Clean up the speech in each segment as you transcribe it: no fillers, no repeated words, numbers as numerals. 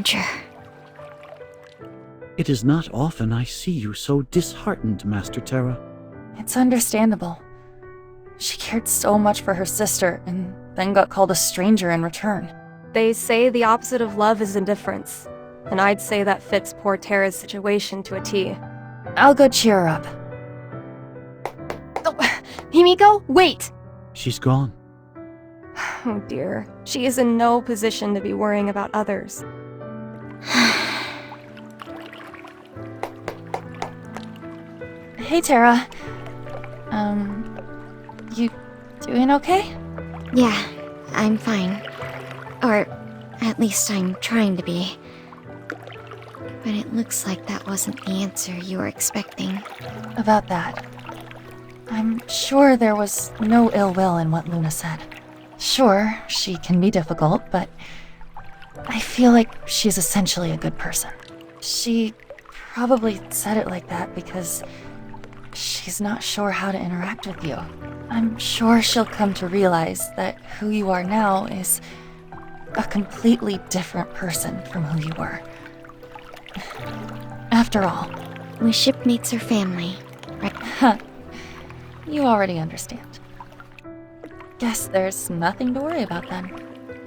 adventure. It is not often I see you so disheartened, Master Terra. It's understandable. She cared so much for her sister, and then got called a stranger in return. They say the opposite of love is indifference, and I'd say that fits poor Terra's situation to a T. I'll go cheer her up. Oh, Himiko, wait! She's gone. Oh dear, she is in no position to be worrying about others. Hey, Terra. You doing okay? Yeah, I'm fine. Or, at least I'm trying to be. But it looks like that wasn't the answer you were expecting. About that. I'm sure there was no ill will in what Luna said. Sure, she can be difficult, but I feel like she's essentially a good person. She probably said it like that because she's not sure how to interact with you. I'm sure she'll come to realize that who you are now is a completely different person from who you were. After all, We shipmates are family, right? huh, you already understand. Guess there's nothing to worry about then.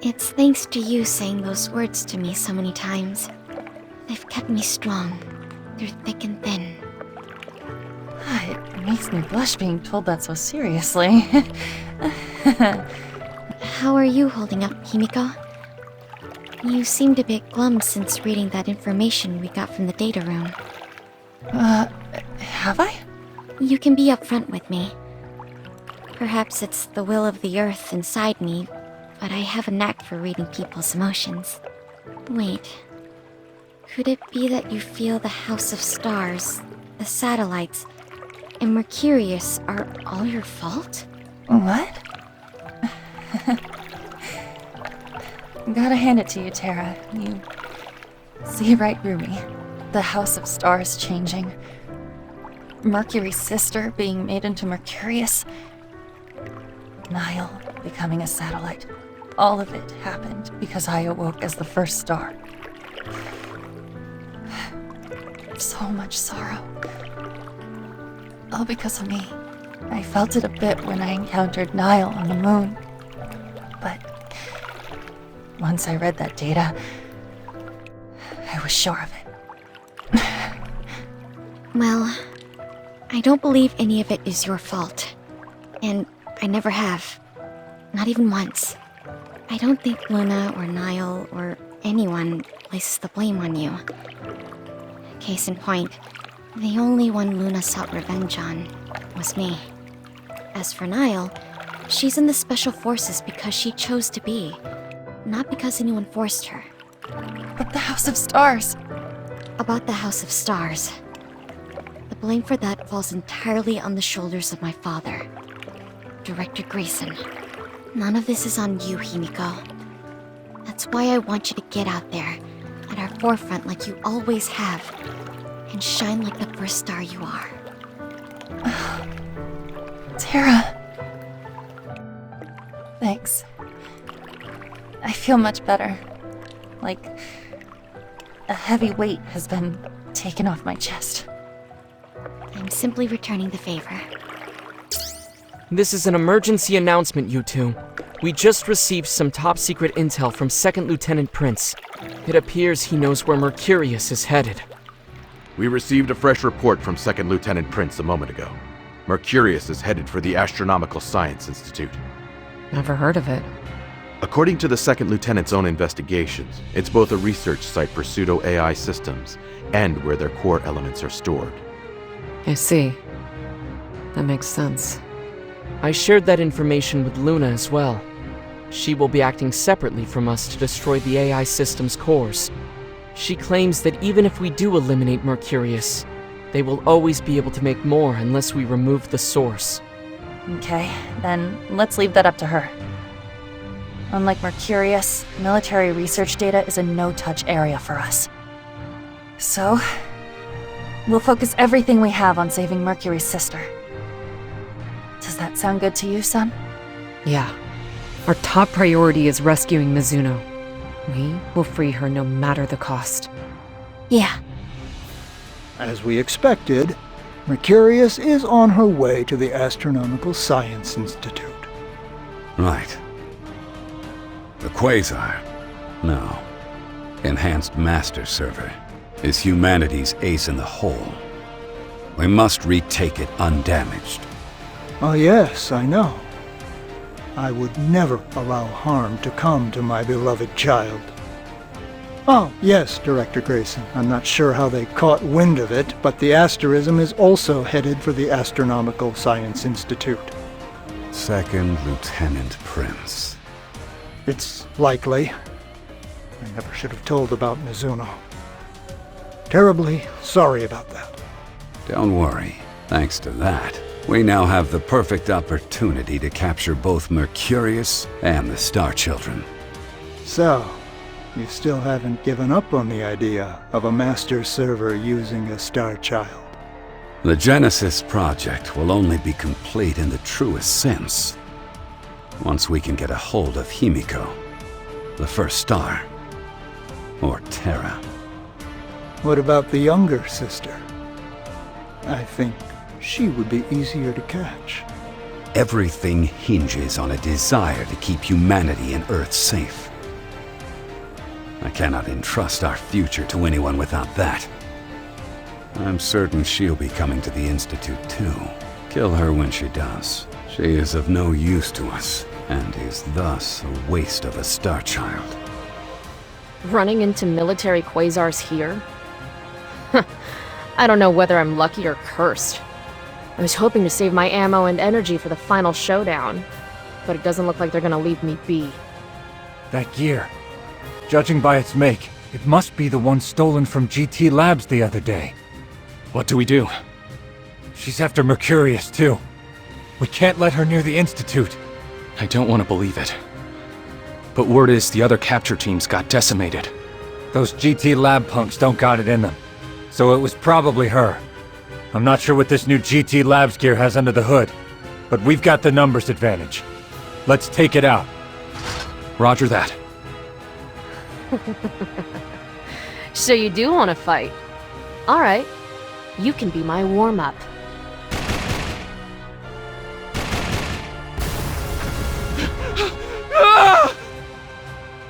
It's thanks to you saying those words to me so many times. They've kept me strong, through thick and thin. It makes me blush being told that so seriously. How are you holding up, Himiko? You seemed a bit glum since reading that information we got from the data room. Have I? You can be upfront with me. Perhaps it's the will of the earth inside me, but I have a knack for reading people's emotions. Wait. Could it be that you feel the House of Stars, the satellites, and Mercurius are all your fault? What? Gotta hand it to you, Terra. You see right through me. The House of Stars changing. Mercury's sister being made into Mercurius. Nile becoming a satellite. All of it happened because I awoke as the first star. So much sorrow. All because of me. I felt it a bit when I encountered Nile on the moon. But once I read that data, I was sure of it. Well, I don't believe any of it is your fault. And I never have. Not even once. I don't think Luna or Nile or anyone places the blame on you. Case in point, the only one Luna sought revenge on was me. As for Nile, she's in the Special Forces because she chose to be, not because anyone forced her. But the House of Stars. About the House of Stars. The blame for that falls entirely on the shoulders of my father, Director Grayson. None of this is on you, Himiko. That's why I want you to get out there, at our forefront like you always have, and shine like the first star you are. Terra. Thanks. I feel much better. Like a heavy weight has been taken off my chest. I'm simply returning the favor. This is an emergency announcement, you two. We just received some top-secret intel from 2nd Lieutenant Prince. It appears he knows where Mercurius is headed. We received a fresh report from 2nd Lieutenant Prince a moment ago. Mercurius is headed for the Astronomical Science Institute. Never heard of it. According to the 2nd Lieutenant's own investigations, it's both a research site for pseudo-AI systems and where their core elements are stored. I see. That makes sense. I shared that information with Luna as well. She will be acting separately from us to destroy the AI system's cores. She claims that even if we do eliminate Mercurius, they will always be able to make more unless we remove the source. Okay, then let's leave that up to her. Unlike Mercurius, military research data is a no-touch area for us. So, we'll focus everything we have on saving Mercury's sister. Does that sound good to you, son? Yeah. Our top priority is rescuing Mizuno. We will free her no matter the cost. Yeah. As we expected, Mercurius is on her way to the Astronomical Science Institute. Right. The Quasar? No. Enhanced Master Server is humanity's ace in the hole. We must retake it undamaged. Oh yes, I know. I would never allow harm to come to my beloved child. Oh, yes, Director Grayson. I'm not sure how they caught wind of it, but the asterism is also headed for the Astronomical Science Institute. Second Lieutenant Prince. It's likely. I never should have told about Mizuno. Terribly sorry about that. Don't worry. Thanks to that, we now have the perfect opportunity to capture both Mercurius and the Star Children. So, you still haven't given up on the idea of a master server using a Star Child? The Genesis project will only be complete in the truest sense once we can get a hold of Himiko, the first star, or Terra. What about the younger sister? I think she would be easier to catch. Everything hinges on a desire to keep humanity and Earth safe. I cannot entrust our future to anyone without that. I'm certain she'll be coming to the Institute too. Kill her when she does. She is of no use to us, and is thus a waste of a Star Child. Running into military quasars here? I don't know whether I'm lucky or cursed. I was hoping to save my ammo and energy for the final showdown, but it doesn't look like they're gonna leave me be. That gear. Judging by its make, it must be the one stolen from GT Labs the other day. What do we do? She's after Mercurius, too. We can't let her near the Institute. I don't want to believe it. But word is the other capture teams got decimated. Those GT Lab punks don't got it in them. So it was probably her. I'm not sure what this new GT Labs gear has under the hood, but we've got the numbers advantage. Let's take it out. Roger that. So you do want to fight? Alright, you can be my warm-up.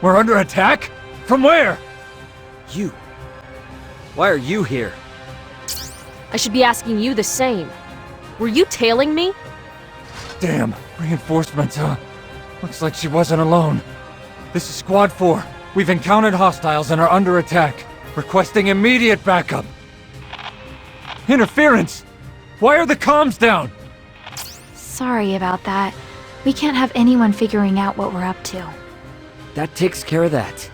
We're under attack? From where? You. Why are you here? I should be asking you the same. Were you tailing me? Damn, reinforcements, huh? Looks like she wasn't alone. This is Squad 4. We've encountered hostiles and are under attack. Requesting immediate backup. Interference! Why are the comms down? Sorry about that. We can't have anyone figuring out what we're up to. That takes care of that.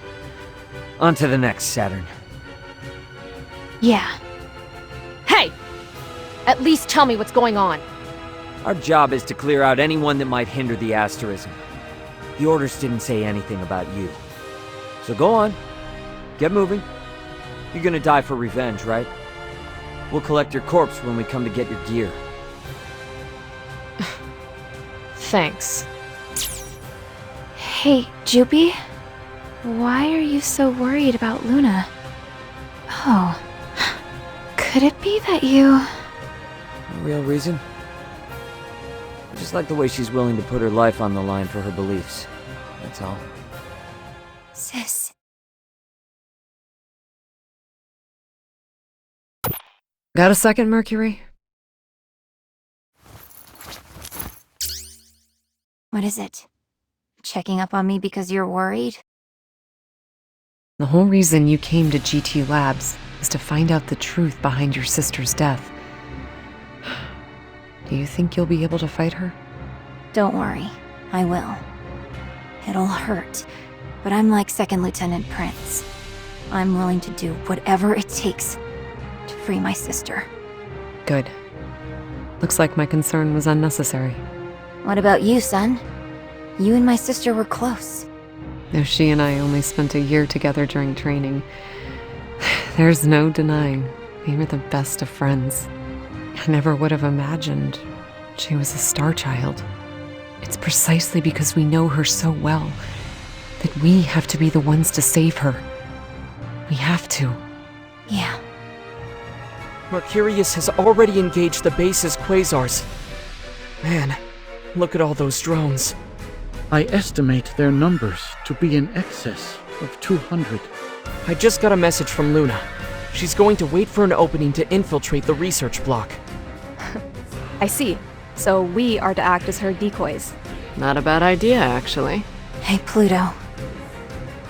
On to the next, Saturn. Yeah. Hey! At least tell me what's going on. Our job is to clear out anyone that might hinder the asterism. The orders didn't say anything about you. So go on. Get moving. You're gonna die for revenge, right? We'll collect your corpse when we come to get your gear. Thanks. Hey, Jupy? Why are you so worried about Luna? Oh. Could it be that you... No real reason? I just like the way she's willing to put her life on the line for her beliefs. That's all. Sis. Got a second, Mercury? What is it? Checking up on me because you're worried? The whole reason you came to GT Labs is to find out the truth behind your sister's death. Do you think you'll be able to fight her? Don't worry. I will. It'll hurt, but I'm like Second Lieutenant Prince. I'm willing to do whatever it takes to free my sister. Good. Looks like my concern was unnecessary. What about you, son? You and my sister were close. Though she and I only spent a year together during training, there's no denying we were the best of friends. I never would have imagined she was a Star Child. It's precisely because we know her so well That we have to be the ones to save her. We have to. Yeah. Mercurius has already engaged the base's quasars. Man, look at all those drones. I estimate their numbers to be in excess of 200. I just got a message from Luna. She's going to wait for an opening to infiltrate the research block. I see. So we are to act as her decoys. Not a bad idea, actually. Hey, Pluto.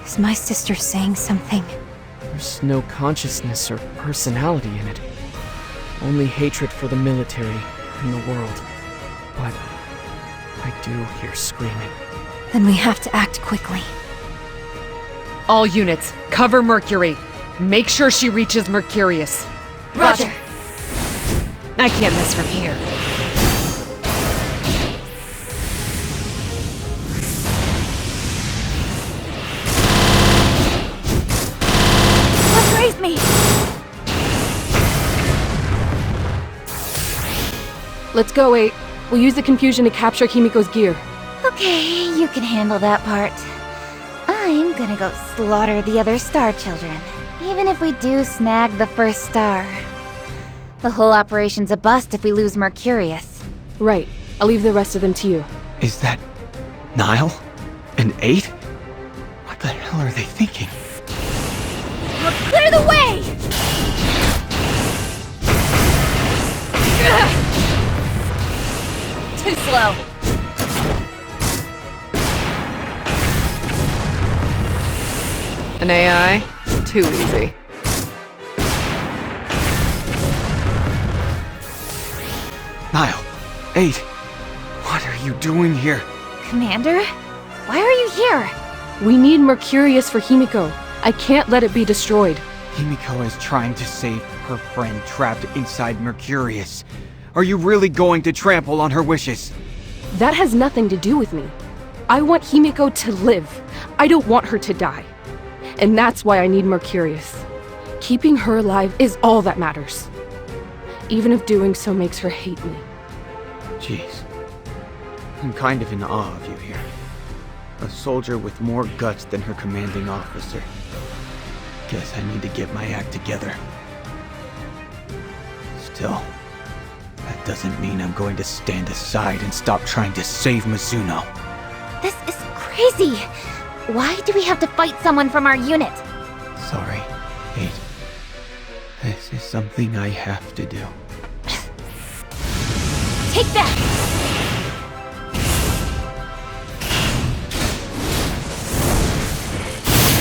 Is my sister saying something? There's no consciousness or personality in it. Only hatred for the military and the world. But I do hear screaming. Then we have to act quickly. All units, cover Mercury. Make sure she reaches Mercurius. Roger. I can't miss from here. Let's raise me! Let's go, 8. We'll use the confusion to capture Himiko's gear. Okay, you can handle that part. I'm gonna go slaughter the other Star Children. Even if we do snag the first star. The whole operation's a bust if we lose Mercurius. Right. I'll leave the rest of them to you. Is that Nile? And 8? What the hell are they thinking? Clear the way! Too slow. An AI? Too easy. Nile, 8, what are you doing here? Commander? Why are you here? We need Mercurius for Himiko. I can't let it be destroyed. Himiko is trying to save her friend trapped inside Mercurius. Are you really going to trample on her wishes? That has nothing to do with me. I want Himiko to live. I don't want her to die. And that's why I need Mercurius. Keeping her alive is all that matters. Even if doing so makes her hate me. Jeez. I'm kind of in awe of you here. A soldier with more guts than her commanding officer. Guess I need to get my act together. Still, that doesn't mean I'm going to stand aside and stop trying to save Mizuno. This is crazy! Why do we have to fight someone from our unit? Sorry, 8. This is something I have to do. Take that!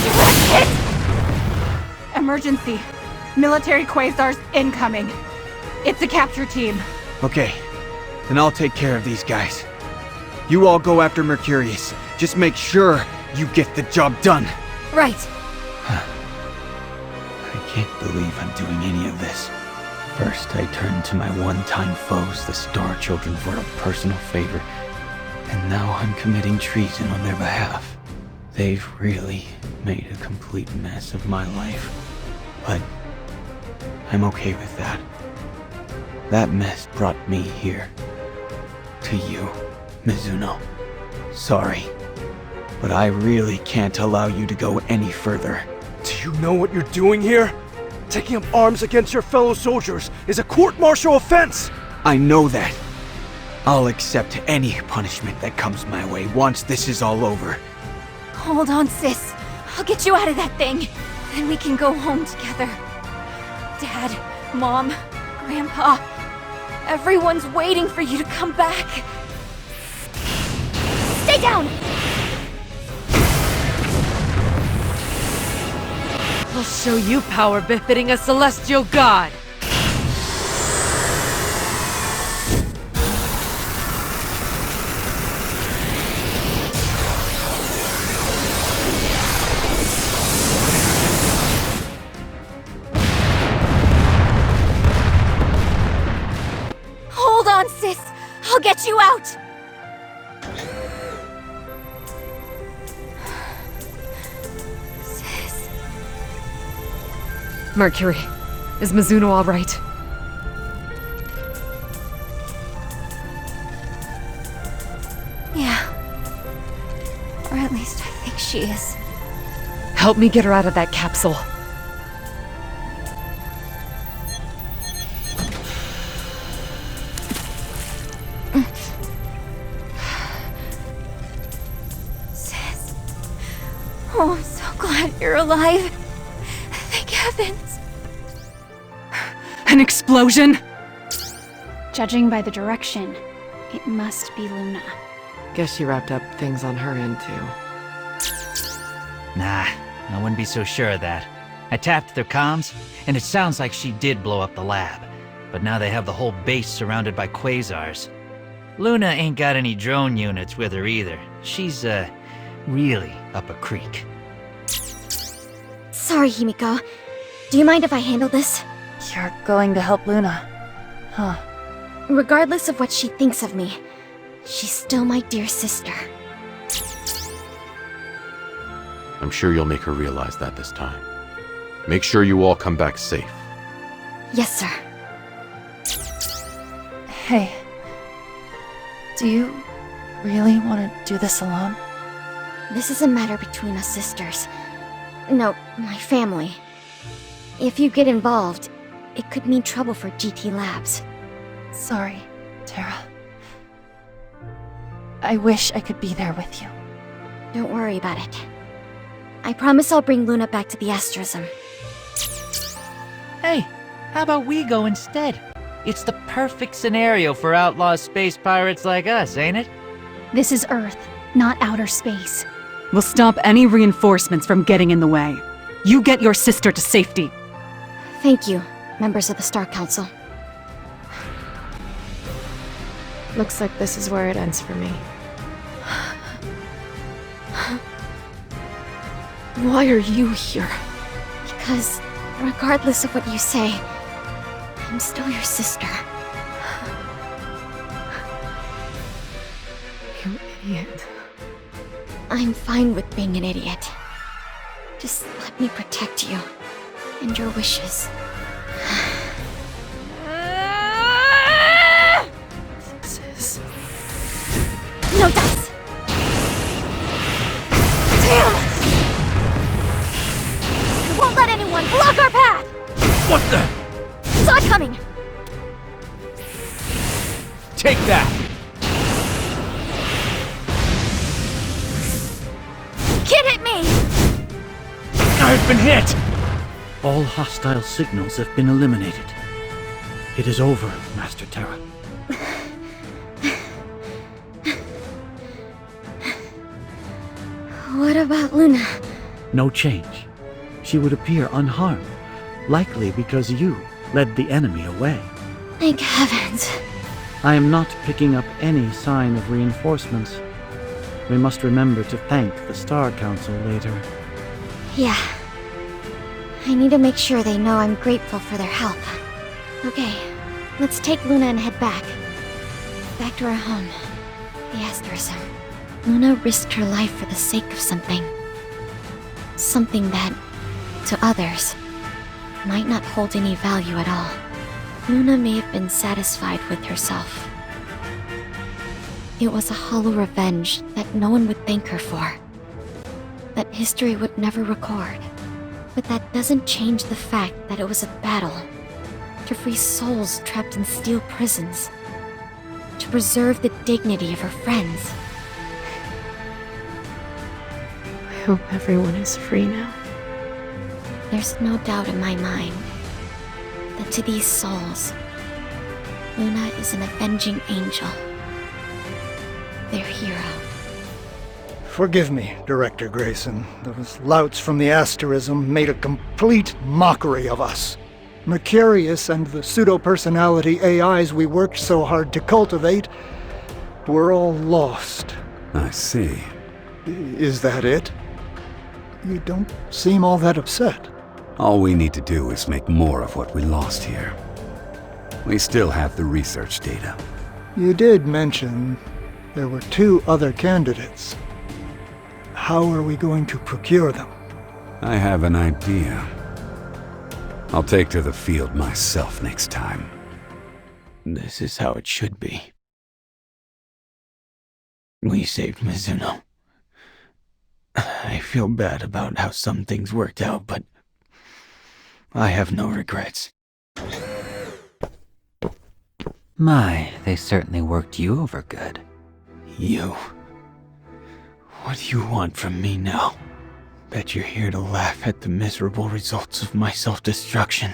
Direct hit! Emergency. Military quasars incoming. It's a capture team. Okay, then I'll take care of these guys. You all go after Mercurius. Just make sure you get the job done. Right. I can't believe I'm doing any of this. First, I turned to my one-time foes, the Star Children, for a personal favor. And now I'm committing treason on their behalf. They've really made a complete mess of my life. But I'm okay with that. That mess brought me here. To you, Mizuno. Sorry. But I really can't allow you to go any further. Do you know what you're doing here? Taking up arms against your fellow soldiers is a court-martial offense! I know that. I'll accept any punishment that comes my way once this is all over. Hold on, sis. I'll get you out of that thing. Then we can go home together. Dad, Mom, Grandpa. Everyone's waiting for you to come back. Stay down! I'll show you power befitting a celestial god! Hold on, sis. I'll get you out. Mercury, is Mizuno all right? Yeah. Or at least I think she is. Help me get her out of that capsule. Sis. Oh, I'm so glad you're alive. Thank heavens. An explosion? Judging by the direction, it must be Luna. Guess she wrapped up things on her end too. Nah, I wouldn't be so sure of that. I tapped their comms, and it sounds like she did blow up the lab. But now they have the whole base surrounded by quasars. Luna ain't got any drone units with her either. She's, really up a creek. Sorry, Himiko. Do you mind if I handle this? You're going to help Luna. Huh. Regardless of what she thinks of me, she's still my dear sister. I'm sure you'll make her realize that this time. Make sure you all come back safe. Yes, sir. Hey. Do you really want to do this alone? This is a matter between us sisters. No, my family. If you get involved, it could mean trouble for GT Labs. Sorry, Terra. I wish I could be there with you. Don't worry about it. I promise I'll bring Luna back to the asterism. Hey, how about we go instead? It's the perfect scenario for outlaw space pirates like us, ain't it? This is Earth, not outer space. We'll stop any reinforcements from getting in the way. You get your sister to safety. Thank you, members of the Star Council. Looks like this is where it ends for me. Why are you here? Because, regardless of what you say, I'm still your sister. You idiot. I'm fine with being an idiot. Just let me protect you and your wishes. Sis. No dice! Damn! We won't let anyone block our path! What the? Saw it coming! Take that! Kid hit me! I've been hit! All hostile signals have been eliminated. It is over, Master Terra. What about Luna? No change. She would appear unharmed, likely because you led the enemy away. Thank heavens. I am not picking up any sign of reinforcements. We must remember to thank the Star Council later. Yeah. I need to make sure they know I'm grateful for their help. Okay, let's take Luna and head back. Back to our home, the asterism. Luna risked her life for the sake of something. Something that, to others, might not hold any value at all. Luna may have been satisfied with herself. It was a hollow revenge that no one would thank her for. That history would never record. But that doesn't change the fact that it was a battle to free souls trapped in steel prisons, to preserve the dignity of her friends. I hope everyone is free now. There's no doubt in my mind that to these souls, Luna is an avenging angel. Their hero. Forgive me, Director Grayson. Those louts from the asterism made a complete mockery of us. Mercurius and the pseudo-personality AIs we worked so hard to cultivate were all lost. I see. Is that it? You don't seem all that upset. All we need to do is make more of what we lost here. We still have the research data. You did mention there were 2 other candidates. How are we going to procure them? I have an idea. I'll take to the field myself next time. This is how it should be. We saved Mizuno. I feel bad about how some things worked out, but I have no regrets. My, they certainly worked you over good. You. What do you want from me now? Bet you're here to laugh at the miserable results of my self-destruction.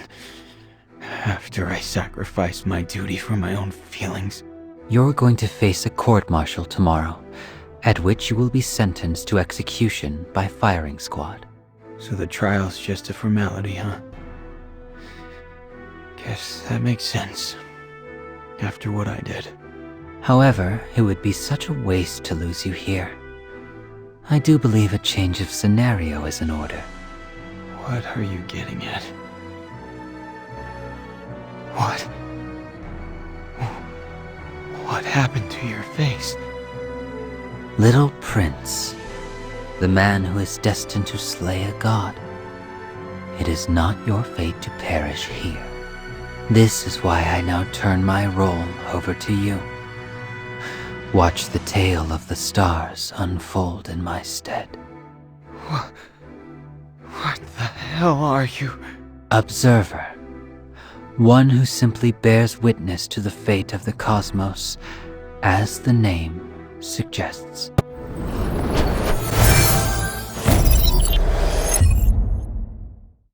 After I sacrificed my duty for my own feelings. You're going to face a court-martial tomorrow, at which you will be sentenced to execution by firing squad. So the trial's just a formality, huh? Guess that makes sense. After what I did. However, it would be such a waste to lose you here. I do believe a change of scenario is in order. What are you getting at? What? What happened to your face? Little Prince, the man who is destined to slay a god. It is not your fate to perish here. This is why I now turn my role over to you. Watch the tale of the stars unfold in my stead. What the hell are you? Observer. One who simply bears witness to the fate of the cosmos, as the name suggests.